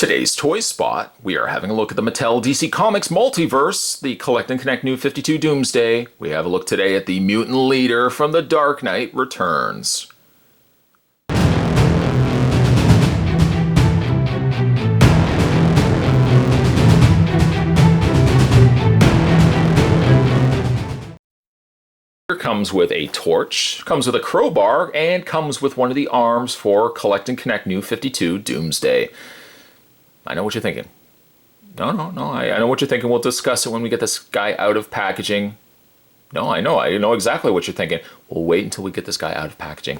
Today's Toy Spot, we are having a look at the Mattel DC Comics Multiverse, the Collect and Connect New 52 Doomsday. We have a look today at the Mutant Leader from The Dark Knight Returns. Comes with a torch, comes with a crowbar, and comes with one of the arms for Collect and Connect New 52 Doomsday. I know what you're thinking. No, I know what you're thinking. We'll discuss it when we get this guy out of packaging. No, I know exactly what you're thinking. We'll wait until we get this guy out of packaging.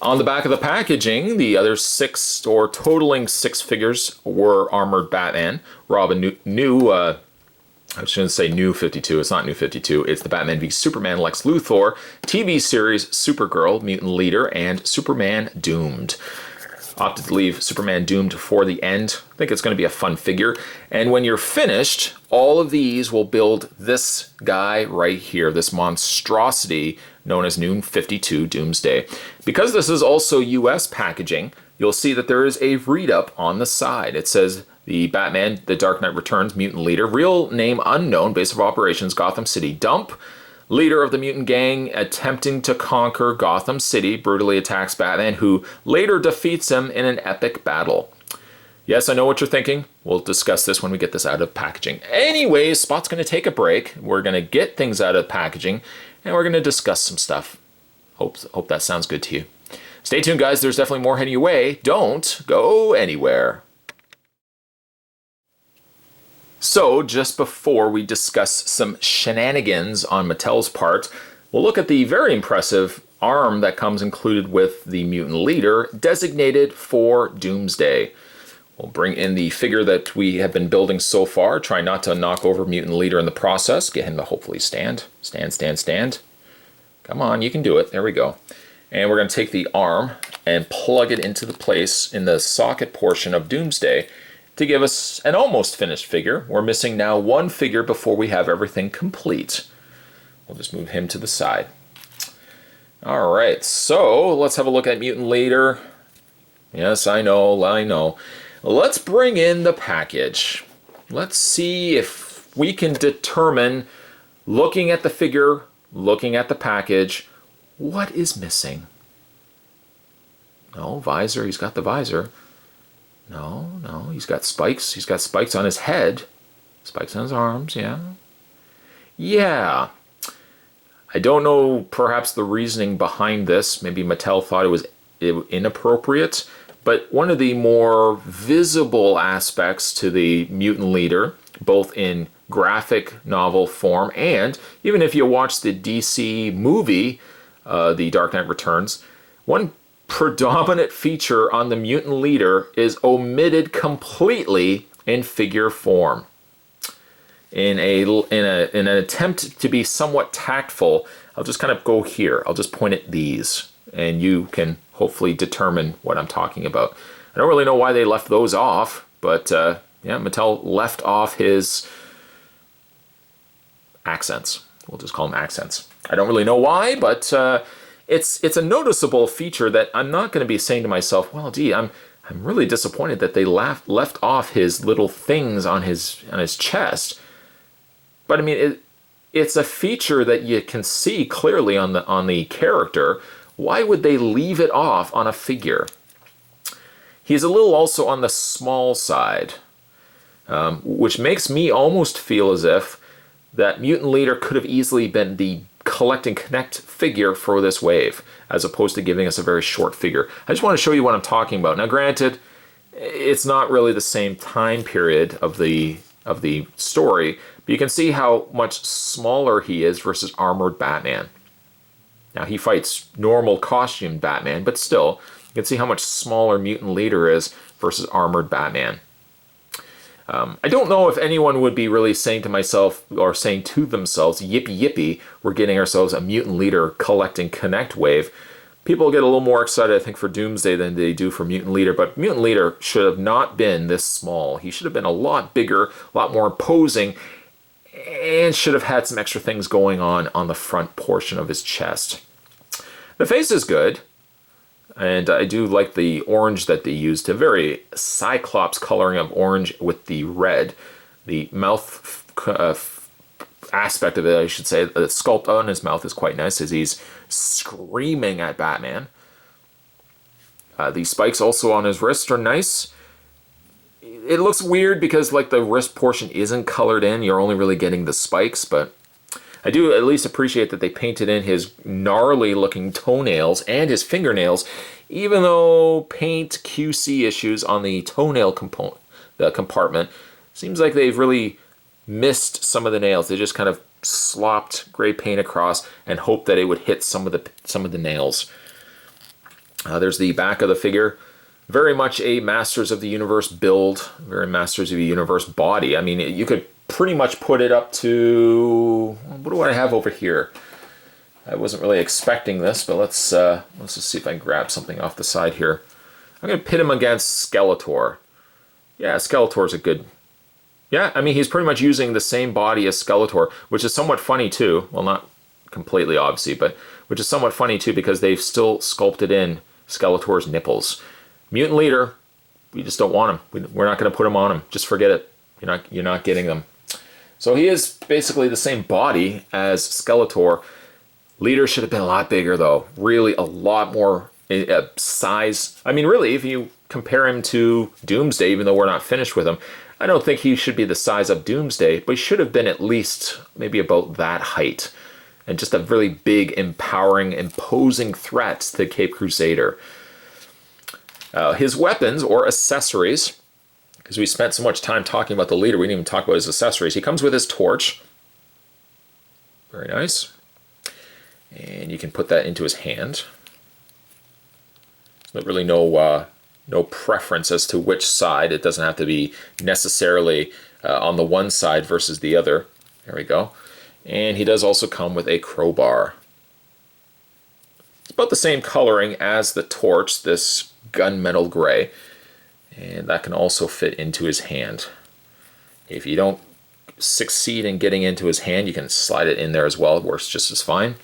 On the back of the packaging, the other totaling six figures were Armored Batman, Robin, I shouldn't say New 52, it's not New 52, it's the Batman v Superman Lex Luthor, TV series Supergirl, Mutant Leader, and Superman Doomed. Opted to leave Superman Doomed for the end. I think it's going to be a fun figure. And when you're finished, all of these will build this guy right here, this monstrosity known as New 52 Doomsday. Because this is also US packaging, you'll see that there is a read-up on the side. It says, the Batman, The Dark Knight Returns, Mutant Leader, real name unknown, base of operations, Gotham City Dump. Leader of the mutant gang attempting to conquer Gotham City, brutally attacks Batman, who later defeats him in an epic battle. Yes, I know what you're thinking. We'll discuss this when we get this out of packaging. Anyways, Spot's going to take a break. We're going to get things out of packaging, and we're going to discuss some stuff. Hope that sounds good to you. Stay tuned, guys. There's definitely more heading your way. Don't go anywhere. So, just before we discuss some shenanigans on Mattel's part, we'll look at the very impressive arm that comes included with the Mutant Leader, designated for Doomsday. We'll bring in the figure that we have been building so far, try not to knock over Mutant Leader in the process, get him to hopefully stand. Stand. Come on, you can do it. There we go. And we're going to take the arm and plug it into the place in the socket portion of Doomsday, to give us an almost finished figure. We're missing now one figure before we have everything complete. We'll just move him to the side. All right, so let's have a look at Mutant Leader. Yes, I know. Let's bring in the package. Let's see if we can determine, looking at the figure, looking at the package, what is missing. No, visor, he's got the visor. No, he's got spikes. He's got spikes on his head. Spikes on his arms, yeah. Yeah. I don't know perhaps the reasoning behind this. Maybe Mattel thought it was inappropriate. But one of the more visible aspects to the Mutant Leader, both in graphic novel form and even if you watch the DC movie, The Dark Knight Returns, one predominant feature on the Mutant Leader is omitted completely in figure form. In an attempt to be somewhat tactful, I'll just kind of go here. I'll just point at these, and you can hopefully determine what I'm talking about. I don't really know why they left those off, but yeah, Mattel left off his accents. We'll just call them accents. I don't really know why, but it's a noticeable feature that I'm not going to be saying to myself, well, gee, I'm really disappointed that they left off his little things on his chest. But I mean, it's a feature that you can see clearly on the character. Why would they leave it off on a figure? He's a little also on the small side, which makes me almost feel as if that Mutant Leader could have easily been the Collect and Connect figure for this wave, as opposed to giving us a very short figure. I just want to show you what I'm talking about. Now, granted, it's not really the same time period of the story, but you can see how much smaller he is versus Armored Batman. Now, he fights normal costume Batman, but still, you can see how much smaller Mutant Leader is versus Armored Batman. I don't know if anyone would be really saying to myself or saying to themselves, yippee yippee, we're getting ourselves a Mutant Leader Collect and Connect wave. People get a little more excited, I think, for Doomsday than they do for Mutant Leader, but Mutant Leader should have not been this small. He should have been a lot bigger, a lot more imposing, and should have had some extra things going on the front portion of his chest. The face is good. And I do like the orange that they used, a very Cyclops coloring of orange with the red. The mouth aspect of it, I should say, the sculpt on his mouth is quite nice as he's screaming at Batman. The spikes also on his wrist are nice. It looks weird because like the wrist portion isn't colored in. You're only really getting the spikes, but I do at least appreciate that they painted in his gnarly looking toenails and his fingernails, even though paint QC issues on the toenail compartment. Seems like they've really missed some of the nails. They just kind of slopped gray paint across and hoped that it would hit some of the nails. There's the back of the figure. Very much a Masters of the Universe build, very Masters of the Universe body. I mean, you could pretty much put it up to, what do I have over here? I wasn't really expecting this, but let's just see if I can grab something off the side here. I'm going to pit him against Skeletor. Yeah, Skeletor's a good... Yeah, I mean, he's pretty much using the same body as Skeletor, which is somewhat funny too. Well, not completely, obviously, but which is somewhat funny too because they've still sculpted in Skeletor's nipples. Mutant Leader, we just don't want him. We're not going to put him on him. Just forget it. You're not getting them. So he is basically the same body as Skeletor. Leader should have been a lot bigger, though. Really, a lot more size. I mean, really, if you compare him to Doomsday, even though we're not finished with him, I don't think he should be the size of Doomsday, but he should have been at least maybe about that height. And just a really big, empowering, imposing threat to Cape Crusader. His weapons or accessories, because we spent so much time talking about the leader, we didn't even talk about his accessories. He comes with his torch. Very nice. And you can put that into his hand. There's really no preference as to which side. It doesn't have to be necessarily on the one side versus the other. There we go. And he does also come with a crowbar. It's about the same coloring as the torch, this gunmetal gray. And that can also fit into his hand. If you don't succeed in getting into his hand, you can slide it in there as well. It works just as fine.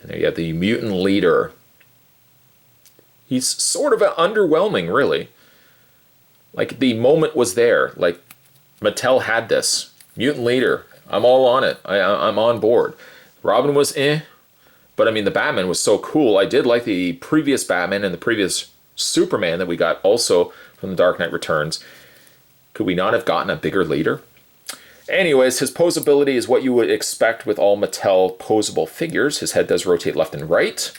And there you have the Mutant Leader. He's sort of underwhelming, really. Like, the moment was there. Like, Mattel had this. Mutant Leader. I'm all on it. I'm on board. Robin was but I mean, the Batman was so cool. I did like the previous Batman and the previous Superman that we got also from The Dark Knight Returns. Could we not have gotten a bigger leader? Anyways, his posability is what you would expect with all Mattel posable figures. His head does rotate left and right.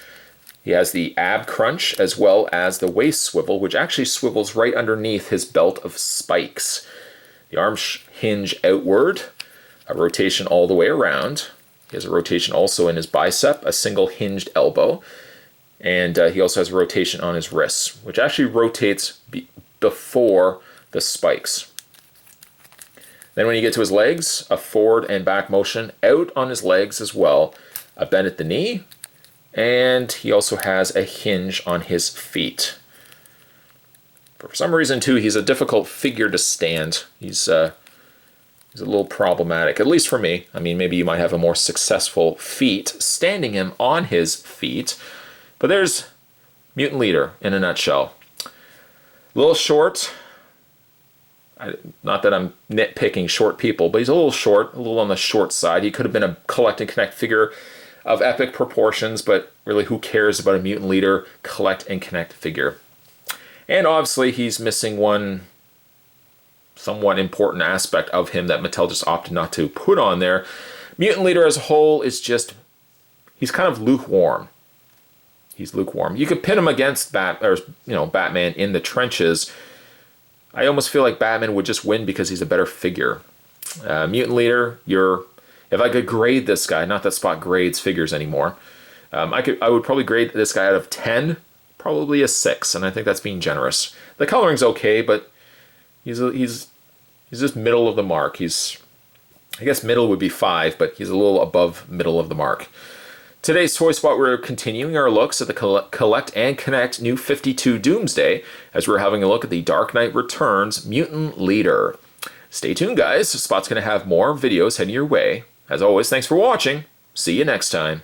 He has the ab crunch as well as the waist swivel, which actually swivels right underneath his belt of spikes. The arms hinge outward, a rotation all the way around. He has a rotation also in his bicep, a single hinged elbow. And he also has a rotation on his wrists, which actually rotates before the spikes. Then when you get to his legs, a forward and back motion out on his legs as well, a bend at the knee, and he also has a hinge on his feet. For some reason, too, he's a difficult figure to stand. He's a little problematic, at least for me. I mean, maybe you might have a more successful feat standing him on his feet. But there's Mutant Leader in a nutshell. A little short. Not that I'm nitpicking short people, but he's a little short, a little on the short side. He could have been a collect and connect figure of epic proportions, but really who cares about a Mutant Leader collect and connect figure? And obviously he's missing one somewhat important aspect of him that Mattel just opted not to put on there. Mutant Leader as a whole is just, he's kind of lukewarm. He's lukewarm. You could pit him against Batman in the trenches. I almost feel like Batman would just win because he's a better figure. Mutant Leader, if I could grade this guy, not that Spot grades figures anymore, I would probably grade this guy out of 10, probably a 6, and I think that's being generous. The coloring's okay, but he's just middle of the mark. I guess middle would be 5, but he's a little above middle of the mark. Today's Toy Spot, we're continuing our looks at the Collect and Connect New 52 Doomsday, as we're having a look at the Dark Knight Returns Mutant Leader. Stay tuned, guys. Spot's going to have more videos heading your way. As always, thanks for watching. See you next time.